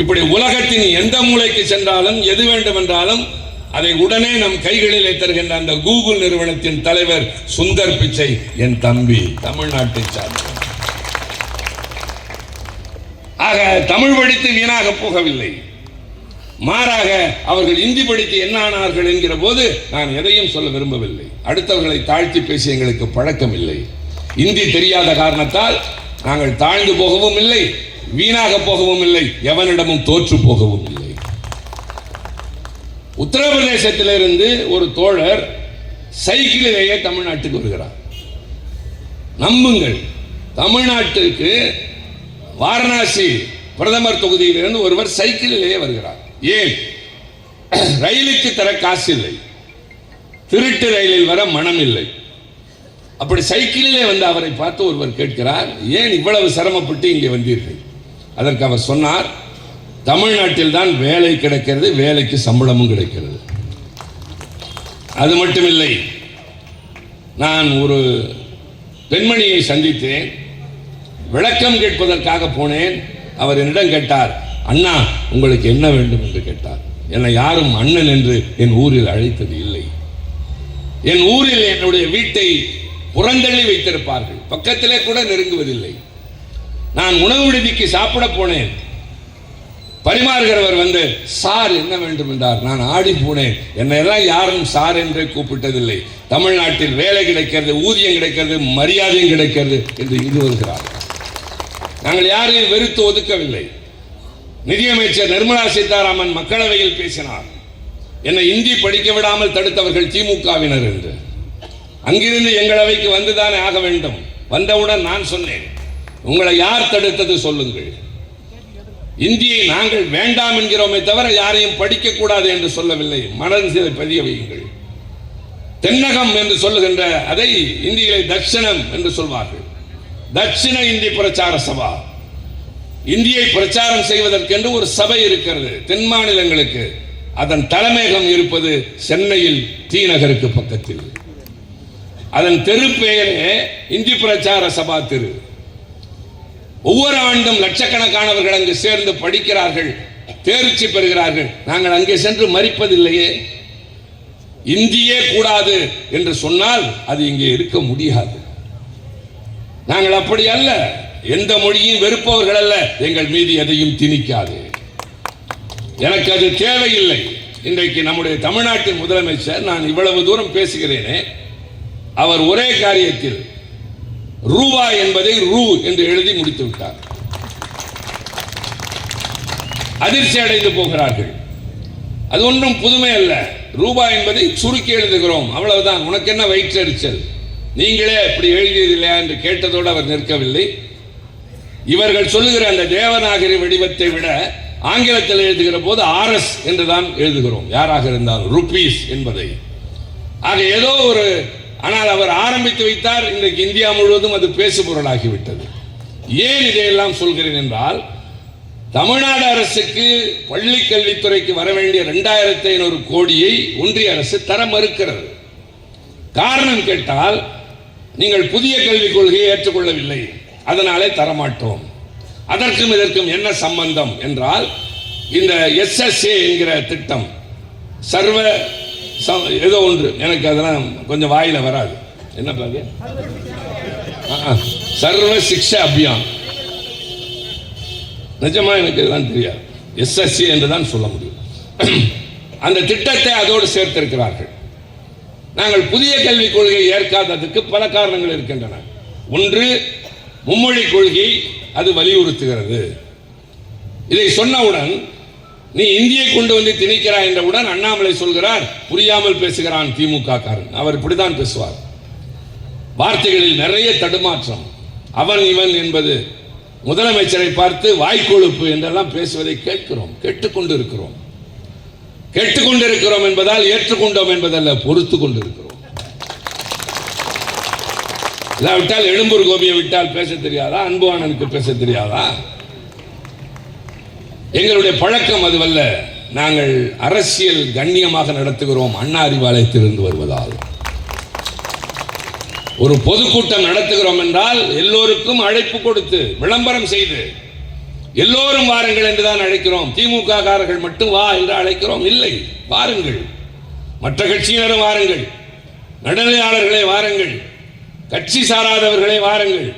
இப்படி உலகத்தின் எந்த மூலைக்கு சென்றாலும் எது வேண்டுமென்றாலும் அதை உடனே நம் கைகளிலே தருகின்ற அந்த கூகுள் நிறுவனத்தின் தலைவர் சுந்தர் பிச்சை என் தம்பி, தமிழ்நாட்டை சார்ந்த. ஆக தமிழ் படித்து வீணாக போகவில்லை, மாறாக அவர்கள் இந்தி படித்து என்ன ஆனார்கள் என்கிற போது நான் எதையும் சொல்ல விரும்பவில்லை. அடுத்தவர்களை தாழ்த்தி பேசி எங்களுக்கு பழக்கம் இல்லை. இந்தி தெரியாத காரணத்தால் நாங்கள் தாழ்ந்து போகவும் இல்லை, வீணாக போகவும் இல்லை, எவனிடமும் தோற்று போகவும் இல்லை. உத்தரப்பிரதேசத்திலிருந்து ஒரு தோழர் சைக்கிளிலேயே தமிழ்நாட்டுக்கு வருகிறார். நம்புங்கள், தமிழ்நாட்டுக்கு வாரணாசி பிரதமர் தொகுதியிலிருந்து ஒருவர் சைக்கிளிலேயே வருகிறார். ஏன்? ரயிலுக்கு தர காசு இல்லை, திருட்டு ரயிலில் வர மனம் இல்லை. அப்படி சைக்கிளிலே வந்து அவரை பார்த்து ஒருவர் கேட்கிறார், ஏன் இவ்வளவு சிரமப்பட்டு இங்கே வந்தீர்கள்? அதற்கு அவர் சொன்னார், தமிழ்நாட்டில் தான் வேலை கிடைக்கிறது, வேலைக்கு சம்பளமும் கிடைக்கிறது. அது மட்டுமில்லை, நான் ஒரு பெண்மணியை சந்தித்தேன், விளக்கம் கேட்பதற்காக போனேன். அவர் என்னிடம் கேட்டார், அண்ணா உங்களுக்கு என்ன வேண்டும் என்று கேட்டார். என்னை யாரும் அண்ணன் என்று என் ஊரில் அழைத்தது இல்லை. என் ஊரில் என்னுடைய வீட்டை புறந்தள்ளி வைத்திருப்பார்கள், பக்கத்திலே கூட நெருங்குவதில்லை. நான் உணவு விடுதிக்கு சாப்பிட போனேன், பரிமாறுகிறவர் வந்து சார் என்ன வேண்டும் என்றார். நான் ஆடி போனேன், என்னையெல்லாம் யாரும் சார் என்றே கூப்பிட்டதில்லை. தமிழ்நாட்டில் வேலை கிடைக்கிறது, ஊதியம் கிடைக்கிறது, மரியாதையும் கிடைக்கிறது என்று இது வருகிறார். நாங்கள் யாரையும் வெறுத்து ஒதுக்கவில்லை. நிதியமைச்சர் நிர்மலா சீதாராமன் மக்களவையில் பேசினார், என்னை இந்தி படிக்க விடாமல் தடுத்தவர்கள் திமுகவினர் என்று. அங்கிருந்து எங்கள் அவைக்கு வந்துதானே ஆக வேண்டும். வந்தவுடன் நான் சொன்னேன், உங்களை யார் தடுத்தது சொல்லுங்கள். இந்தியை நாங்கள் வேண்டாம் என்கிறோமே தவிர யாரையும் படிக்க கூடாது என்று சொல்லவில்லை. மனதில் பதிய வையுங்கள். தென்னகம் என்று சொல்லுகின்ற அதை இந்தியிலே தட்சிணம் என்று சொல்வார்கள். தட்சிண இந்தி பிரச்சார சபா, இந்தியை பிரச்சாரம் செய்வதற்கென்று ஒரு சபை இருக்கிறது தென் மாநிலங்களுக்கு. அதன் தலைமையகம் இருப்பது சென்னையில் டி நகருக்கு பக்கத்தில். அதன் தெரு பெயரே இந்தி பிரச்சார சபா தெரு. ஒவ்வொரு ஆண்டும் லட்சக்கணக்கானவர்கள் அங்கு சேர்ந்து படிக்கிறார்கள், தேர்ச்சி பெறுகிறார்கள். நாங்கள் அங்கே சென்று மறிப்பதில்லையே. இந்தியே கூடாது என்று சொன்னால் அது இங்கே இருக்க முடியாது. நாங்கள் அப்படி அல்ல, எந்த மொழியும் வெறுப்பவர்கள் அல்ல, எங்கள் மீது எதையும் திணிக்காது. எனக்கு அது தேவையில்லை. இன்றைக்கு நம்முடைய தமிழ்நாட்டின் முதலமைச்சர், நான் இவ்வளவு தூரம் பேசுகிறேனே, அவர் ஒரே காரியத்தில் ரூபாய் என்பதை ரூ என்று எழுதி முடித்து விட்டார். அதிர்ச்சி அடைந்து போகிறார்கள். அது ஒன்றும் புதுமை அல்ல. ரூபாய் என்பதை சுருக்கி எழுதுகிறோம், அவ்வளவுதான். உனக்கு என்ன வயிற்றெரிச்சல், நீங்களே அப்படி எழுதியதில்லையா என்று கேட்டதோடு அவர் நிற்கவில்லை. இவர்கள் சொல்லுகிற அந்த தேவநாகரி வடிவத்தை விட ஆங்கிலத்தில் எழுதுகிற போது RS என்றுதான் எழுதுகிறோம், யாராக இருந்தாலும் ருபீஸ் என்பதை. ஆக ஏதோ ஒரு, ஆனால் அவர் ஆரம்பித்து வைத்தார். இன்றைக்கு இந்தியா முழுவதும் அது பேசுபொருளாகிவிட்டது. ஏன் இதையெல்லாம் சொல்கிறேன் என்றால், தமிழ்நாடு அரசுக்கு பள்ளி கல்வித்துறைக்கு வர வேண்டிய 2500 கோடியை ஒன்றிய அரசு தர மறுக்கிறது. காரணம் கேட்டால், நீங்கள் புதிய கல்விக் கொள்கையை ஏற்றுக்கொள்ளவில்லை, அதனாலே தரமாட்டோம். அதற்கும் இதற்கும் என்ன சம்பந்தம் என்றால், இந்த SSA என்கிற திட்டம், சர்வ ஏதோ ஒன்று, எனக்கு அதெல்லாம் கொஞ்சம் வாயில வராது. என்ன பாரு, சர்வ சிக்ஷா அபியான். நிஜமா எனக்கு இதெல்லாம் தெரியாது. SSA என்றுதான் சொல்ல முடியும். அந்த திட்டத்தை அதோடு சேர்த்திருக்கிறார்கள். நாங்கள் புதிய கல்விக் கொள்கையை ஏற்காததுக்கு பல காரணங்கள் இருக்கின்றன. ஒன்று, மும்மொழி கொள்கை அது வலியுறுத்துகிறது. இதை சொன்னவுடன், நீ இந்தியை கொண்டு வந்து திணிக்கிறாய் என்றவுடன் அண்ணாமலை சொல்கிறார், புரியாமல் பேசுகிறான் திமுக காரன். அவர் இப்படித்தான் பேசுவார். வார்த்தைகளில் நிறைய தடுமாற்றம். அவன் இவன் என்பது, முதலமைச்சரை பார்த்து வாய்க்கொழுப்பு என்றெல்லாம் பேசுவதை கேட்கிறோம், கேட்டுக்கொண்டிருக்கிறோம். கேட்டுக்கொண்டிருக்கிறோம் என்பதால் ஏற்றுக்கொண்டோம் என்பதல்ல, பொறுத்து கொண்டிருக்கிறோம். இல்லாவிட்டால் எழும்பூர் கோபியை விட்டால் பேச தெரியாதா? அன்புவாணனுக்கு பேச தெரியாதா? எங்களுடைய பழக்கம் அதுவல்ல. நாங்கள் அரசியல் கண்ணியமாக நடத்துகிறோம். அண்ணா அறிவாலயத்திலிருந்து வருவதால் ஒரு பொதுக்கூட்டம் நடத்துகிறோம் என்றால் எல்லோருக்கும் அழைப்பு கொடுத்து விளம்பரம் செய்து எல்லோரும் வாருங்கள் என்றுதான் அழைக்கிறோம். திமுக காரர்கள் மட்டும் வா என்று அழைக்கிறோம் இல்லை. வாருங்கள், மற்ற கட்சியினரும் வாருங்கள், நடுநிலையாளர்களே வாருங்கள், கட்சி சாராதவர்களே வாருங்கள்,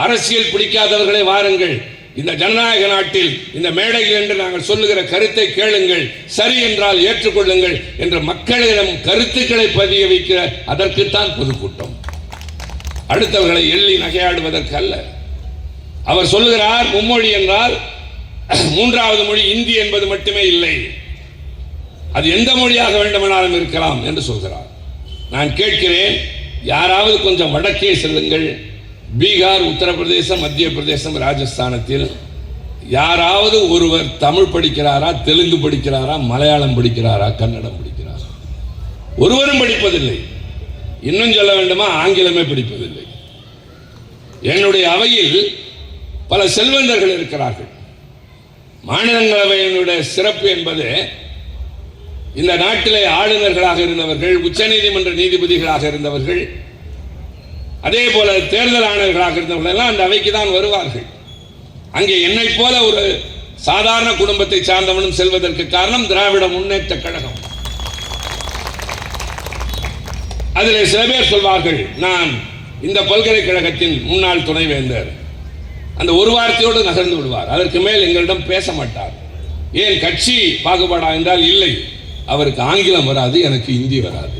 அரசியல் பிடிக்காதவர்களே வாருங்கள். இந்த ஜனநாயக நாட்டில் இந்த மேடையில் என்று நாங்கள் சொல்லுகிற கருத்தை கேளுங்கள், சரி என்றால் ஏற்றுக்கொள்ளுங்கள் என்ற மக்களிடம் கருத்துக்களை பதிய வைக்கிற அதற்குத்தான் பொதுக்கூட்டம். அடுத்தவர்களை எள்ளி நகையாடுவதற்கு அல்ல. அவர் சொல்லுகிறார் மும்மொழி என்றால் மூன்றாவது மொழி இந்தி என்பது மட்டுமே இல்லை, அது எந்த மொழியாக வேண்டுமானாலும் இருக்கலாம் என்று சொல்கிறார். நான் கேட்கிறேன், யாராவது கொஞ்சம் வடக்கே செல்லுங்கள். பீகார், உத்தரப்பிரதேசம், மத்திய பிரதேசம், ராஜஸ்தானத்தில் யாராவது ஒருவர் தமிழ் படிக்கிறாரா, தெலுங்கு படிக்கிறாரா, மலையாளம் படிக்கிறாரா, கன்னடம் படிக்கிறாரா? ஒருவரும் படிப்பதில்லை. இன்னும் சொல்ல வேண்டுமா, ஆங்கிலமே படிப்பதில்லை. என்னுடைய அவையில் பல செல்வந்தர்கள் இருக்கிறார்கள். மாநிலங்களவையினுடைய சிறப்பு என்பது இந்த நாட்டிலே ஆளுநர்களாக இருந்தவர்கள், உச்சநீதிமன்ற நீதிபதிகளாக இருந்தவர்கள், அதே போல தேர்தல் ஆணையர்களாக இருந்தவர்கள் எல்லாம் அந்த அவைக்கு தான் வருவார்கள். அங்கே என்னை போல ஒரு சாதாரண குடும்பத்தை சார்ந்தவனும் செல்வதற்கு காரணம் திராவிட முன்னேற்ற கழகம். அதில் சில பேர் சொல்வார்கள், நான் இந்த பல்கலைக்கழகத்தின் முன்னாள் துணைவேந்தர். அந்த ஒரு வார்த்தையோடு நகர்ந்து விடுவார். அதற்கு மேல் எங்களிடம் பேச மாட்டார். ஏன் கட்சி பாகுபாடா என்றால் இல்லை, அவருக்கு ஆங்கிலம் வராது, எனக்கு இந்தி வராது.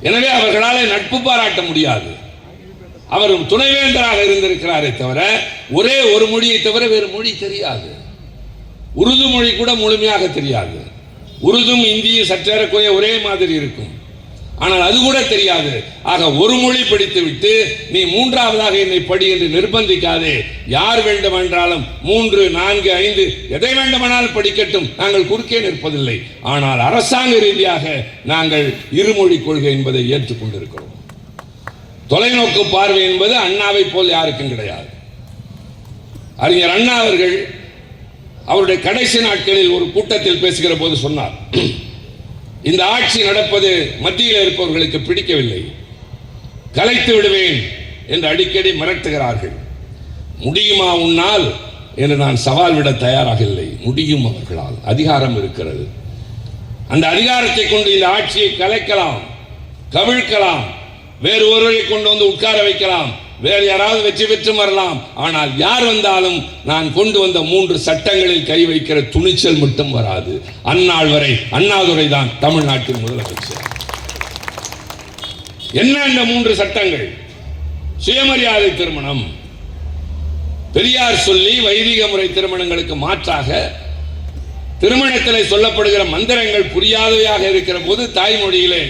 எனவே அவர்களால் நட்பு பாராட்ட முடியாது. அவர் துணைவேந்தராக இருந்திருக்கிறாரே தவிர ஒரே ஒரு மொழியை தவிர வேறு மொழி தெரியாது. உருது மொழி கூட முழுமையாக தெரியாது. உருதும் இந்தியும் சற்றேறக்குறைய ஒரே மாதிரி இருக்கும், ஆனால் அது கூட தெரியாது. ஆக ஒரு மொழி படித்து விட்டு நீ மூன்றாவதாக என்னை படி என்று நிர்பந்திக்காதே. யார் வேண்டுமென்றாலும் 3, 4, 5 எதை வேண்டுமானால் படிக்கட்டும், நாங்கள் குறுக்கே நிற்பதில்லை. ஆனால் அரசாங்க ரீதியாக நாங்கள் இருமொழி கொள்கை என்பதை ஏற்றுக்கொண்டிருக்கிறோம். தொலைநோக்கு பார்வை என்பது அண்ணாவை போல் யாருக்கும் கிடையாது. அறிஞர் அண்ணா அவர்கள் அவருடைய கடைசி நாட்களில் ஒரு கூட்டத்தில் பேசுகிற போது சொன்னார், இந்த ஆட்சி நடப்பது மத்தியில் இருப்பவர்களுக்கு பிடிக்கவில்லை, கலைத்து விடுவேன் என்று அடிக்கடி மிரட்டுகிறார்கள். முடியுமா உன்னால் என்று நான் சவால் விட தயாராக இல்லை. முடியும், அவர்களால் அதிகாரம் இருக்கிறது. அந்த அதிகாரத்தை கொண்டு இந்த ஆட்சியை கலைக்கலாம், கவிழ்க்கலாம், வேறு ஒருவரை கொண்டு வந்து உட்கார வைக்கலாம், வேறு யாராவது வெற்றி பெற்று வரலாம். ஆனால் யார் வந்தாலும் நான் கொண்டு வந்த 3 சட்டங்களில் கை வைக்கிற துணிச்சல் மட்டும் வராது. அந்நாள் வரை அண்ணாதுரை தான் தமிழ்நாட்டின் முதலமைச்சர். என்ன இந்த 3 சட்டங்கள்? சுயமரியாதை திருமணம், பெரியார் சொல்லி வைதிக முறை திருமணங்களுக்கு மாற்றாக திருமணத்தில் சொல்லப்படுகிற மந்திரங்கள் புரியாதவையாக இருக்கிற போது தாய்மொழியிலே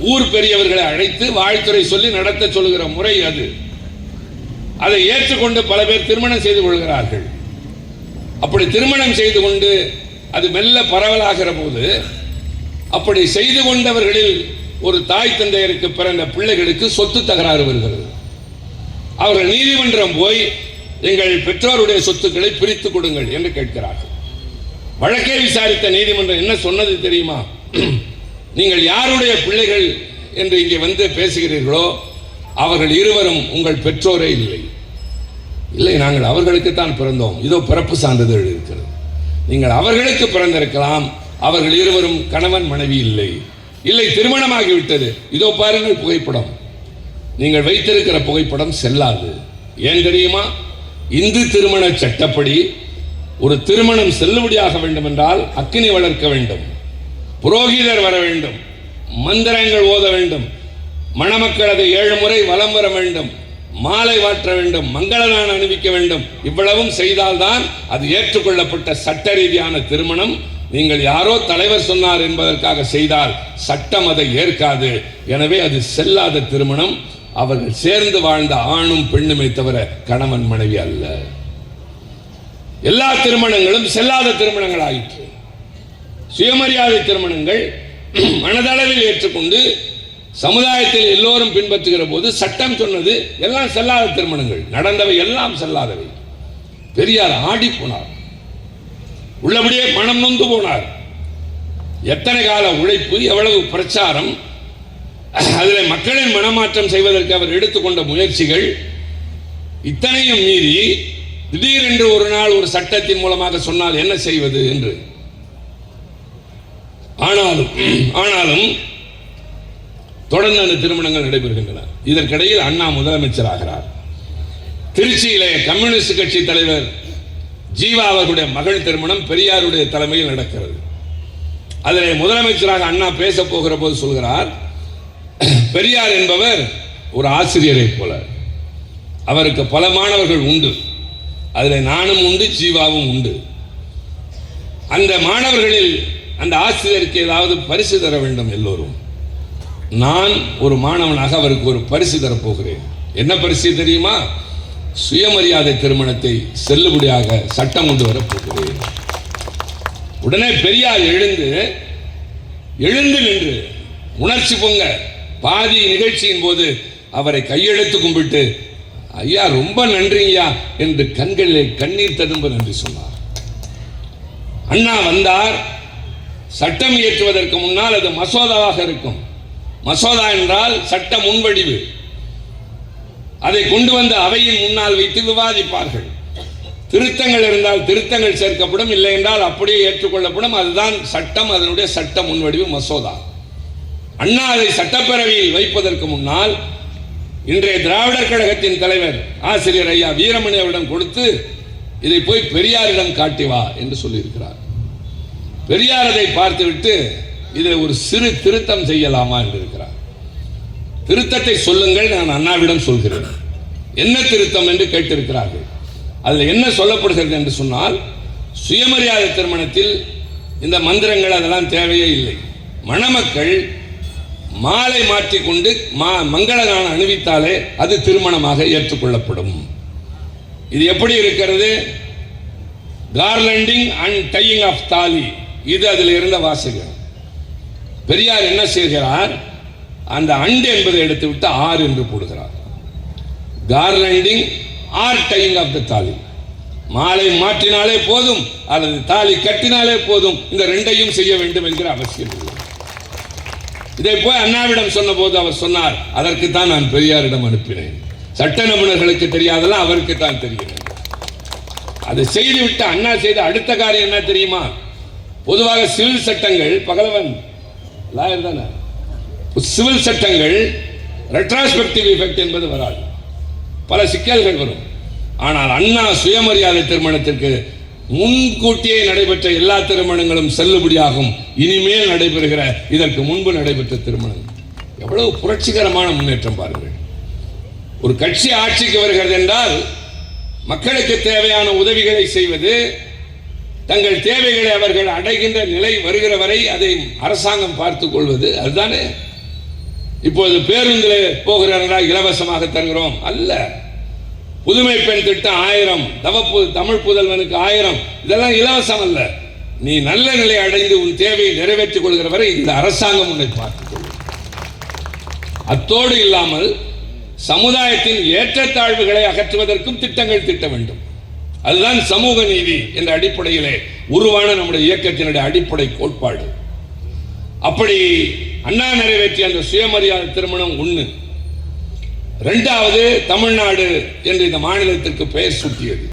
ஊர் பெரியவர்களை அழைத்து வாழ்த்துறை சொல்லி நடத்த சொல்லுகிற முறை அது. அதை ஏற்றுக்கொண்டு பல பேர் திருமணம் செய்து கொள்கிறார்கள். அப்படி திருமணம் செய்து கொண்டு அது மெல்ல பரவலாகிற போது அப்படி செய்து கொண்டவர்களில் ஒரு தாய் தந்தையருக்கு பிறந்த பிள்ளைகளுக்கு சொத்து தகராறு வருகிறது. அவர்கள் நீதிமன்றம் போய் எங்கள் பெற்றோருடைய சொத்துக்களை பிரித்து கொடுங்கள் என்று கேட்கிறார்கள். வழக்கை விசாரித்த நீதிமன்றம் என்ன சொன்னது தெரியுமா? நீங்கள் யாருடைய பிள்ளைகள் என்று இங்கே வந்து பேசுகிறீர்களோ அவர்கள் இருவரும் உங்கள் பெற்றோரே இல்லை. இல்லை, நாங்கள் அவர்களுக்குத்தான் பிறந்தோம், இதோ பிறப்பு சான்றிதழ் இருக்கிறது. நீங்கள் அவர்களுக்கு பிறந்திருக்கலாம், அவர்கள் இருவரும் கணவன் மனைவி இல்லை. இல்லை, திருமணமாகிவிட்டது, இதோ பாருங்கள் புகைப்படம். நீங்கள் வைத்திருக்கிற புகைப்படம் செல்லாது. ஏன் தெரியுமா? இந்து திருமண சட்டப்படி ஒரு திருமணம் செல்லுபடியாக வேண்டும் என்றால் அக்கினி வளர்க்க வேண்டும், புரோகிதர் வர வேண்டும், மந்திரங்கள் ஓத வேண்டும், மணமக்கள் அதை 7 முறை வலம் வர வேண்டும், மாலை வாற்ற வேண்டும், மங்களநான் அணிவிக்க வேண்டும். இவ்வளவும் செய்தால்தான் அது ஏற்றுக்கொள்ளப்பட்ட சட்ட ரீதியான திருமணம். நீங்கள் யாரோ தலைவர் சொன்னார் என்பதற்காக செய்தால் சட்டம் அதை ஏற்காது. எனவே அது செல்லாத திருமணம். அவர்கள் சேர்ந்து வாழ்ந்த ஆணும் பெண்ணுமே தவிர கணவன் மனைவி அல்ல. எல்லா திருமணங்களும் செல்லாத திருமணங்கள் ஆயிற்று. சுயமரியாதை திருமணங்கள் மனதளவில் ஏற்றுக்கொண்டு சமுதாயத்தில் எல்லோரும் பின்பற்றுகிற போது சட்டம் சொன்னது எல்லாம் செல்லாத திருமணங்கள். நடந்தவை எல்லாம் செல்லாதவை. பெரியார் ஆடி போனார், உள்ளபடியே மனம் நொந்து போனார். எத்தனை கால உழைப்பு, எவ்வளவு பிரச்சாரம், அதில் மக்களின் மனமாற்றம் செய்வதற்கு அவர் எடுத்துக்கொண்ட முயற்சிகள், இத்தனையும் மீறி திடீரென்று ஒரு நாள் ஒரு சட்டத்தின் மூலமாக சொன்னால் என்ன செய்வது என்று. ஆனாலும் தொடர்ந்து அந்த திருமணங்கள் நடைபெறுகின்றன. இதற்கிடையில் அண்ணா முதலமைச்சர் ஆகிறார். திருச்சியிலே கம்யூனிஸ்ட் கட்சி தலைவர் ஜீவா அவர்களுடைய மகள் திருமணம் பெரியாருடைய தலைமையில் நடக்கிறது. அதில் முதலமைச்சராக அண்ணா பேச போகிற போது சொல்கிறார், பெரியார் என்பவர் ஒரு ஆசிரியரை போல, அவருக்கு பல மாணவர்கள் உண்டு, அதில் நானும் உண்டு, ஜீவாவும் உண்டு. அந்த மாணவர்களில் அந்த ஆசிரியருக்கு ஏதாவது பரிசு தர வேண்டும் எல்லோரும். நான் ஒரு மாணவனாக அவருக்கு ஒரு பரிசு தரப்போகிறேன். என்ன பரிசு தெரியுமா? சுயமரியாதை திருமணத்தை செல்லுபடியாக சட்டம் கொண்டு வரப் போகிறேன். உடனே பெரியார் எழுந்து நின்று உணர்ச்சி பொங்க பாதி நிகழ்ச்சியின் போது அவரை கையெழுத்து கும்பிட்டு, ஐயா ரொம்ப நன்றியா என்று கண்களிலே கண்ணீர் ததும்ப நன்றி சொன்னார். அண்ணா வந்தார். சட்டம் இயற்றுவதற்கு முன்னால் அது மசோதாவாக இருக்கும். மசோதா என்றால் சட்ட முன்வடிவு. அதை கொண்டு வந்து அவையின் முன்னால் வைத்து விவாதிப்பார்கள். திருத்தங்கள் இருந்தால் திருத்தங்கள் சேர்க்கப்படும், இல்லை என்றால் அப்படியே ஏற்றுக்கொள்ளப்படும். அதுதான் சட்டம், அதனுடைய சட்ட முன்வடிவு மசோதா. அண்ணா அதை சட்டப்பேரவையில் வைப்பதற்கு முன்னால் இன்றைய திராவிடர் கழகத்தின் தலைவர் ஆசிரியர் ஐயா வீரமணி அவரிடம் கொடுத்து, இதை போய் பெரியாரிடம் காட்டி வா என்று சொல்லியிருக்கிறார். பெரியார் அதை பார்த்துவிட்டு இதில் ஒரு சிறு திருத்தம் செய்யலாமா என்று இருக்கிறார். திருத்தத்தை சொல்லுங்கள், நான் அண்ணாவிடம் சொல்கிறேன். என்ன திருத்தம் என்று கேட்டிருக்கிறார்கள். அதில் என்ன சொல்லப்படுகிறது என்று சொன்னால், சுயமரியாதை திருமணத்தில் இந்த மந்திரங்கள் அதெல்லாம் தேவையே இல்லை. மணமக்கள் மாலை மாற்றிக்கொண்டு மங்களகானம் அணிவித்தாலே அது திருமணமாக ஏற்றுக்கொள்ளப்படும். இது எப்படி இருக்கிறது? கார்லண்டிங் அண்ட் டையிங் ஆஃப் தாலி, இது அதில் இருந்த வாசகம். பெரியார் என்ன செய்கிறார்? அந்த அண்டு என்பதை எடுத்துவிட்டு ஆர் என்று போடுகிறார். கார்லண்டிங் ஆர் டையிங் ஆஃப் த தாலி. மாலை மாற்றினாலே போதும் அல்லது தாலி கட்டினாலே போதும், இந்த ரெண்டையும் செய்ய வேண்டும் என்கிற அவசியம் இல்லை. இதை போய் அண்ணாவிடம் சொன்ன போது அவர் சொன்னார், அதற்கு தான் நான் பெரியாரிடம் அனுப்பினேன். சட்ட நிபுணர்களுக்கு தெரியாதெல்லாம் அவருக்கு தான் தெரிகிறது. அதை செய்துவிட்டு அண்ணா செய்த அடுத்த காரியம் என்ன தெரியுமா? பொதுவாக சிவில் சட்டங்கள், பகலவன் லாயர் தானே, சிவில் சட்டங்கள் ரெட்ராஸ்பெக்டிவ் எஃபெக்ட் என்பது வராது, பல சிக்கல்கள் வரும். ஆனால் அண்ணா சுயமரியாதை திருமணத்திற்கு முன்கூட்டியே நடைபெற்ற எல்லா திருமணங்களும் செல்லுபடியாகும். இனிமேல் நடைபெறுகிற இதற்கு முன்பு நடைபெற்ற திருமணம் எவ்வளவு புரட்சிகரமான முன்னேற்றம் பாருங்கள். ஒரு கட்சி ஆட்சிக்கு வருகிறது என்றால் மக்களுக்கு தேவையான உதவிகளை செய்வது, தங்கள் தேவைகளை அவர்கள் அடைகின்ற நிலை வருகிற வரை அதை அரசாங்கம் பார்த்துக் கொள்வது, அதுதானே. இப்போது பேருந்தில் போகிறார்களா இலவசமாக தருகிறோம் அல்ல. புதுமை பெண் திட்டம் 1000, தமிழ் புதல்வனுக்கு 1000, இதெல்லாம் இலவசம் அல்ல. நீ நல்ல நிலை அடைந்து உன் தேவையை நிறைவேற்றிக் கொள்கிற வரை இந்த அரசாங்கம் உன்னை பார்த்துக் கொள்ளும். அத்தோடு இல்லாமல் சமுதாயத்தின் ஏற்றத்தாழ்வுகளை அகற்றுவதற்கும் திட்டங்கள் திட்ட வேண்டும். அதுதான் சமூக நீதி என்ற அடிப்படையிலே உருவான நம்முடைய இயக்கத்தினுடைய அடிப்படை கோட்பாடு. அப்படி அண்ணா நிறைவேற்றிய அந்த சுயமரியாதை திருமணம் ஒன்று. இரண்டாவது, தமிழ்நாடு என்று இந்த மாநிலத்திற்கு பெயர் சூட்டியது.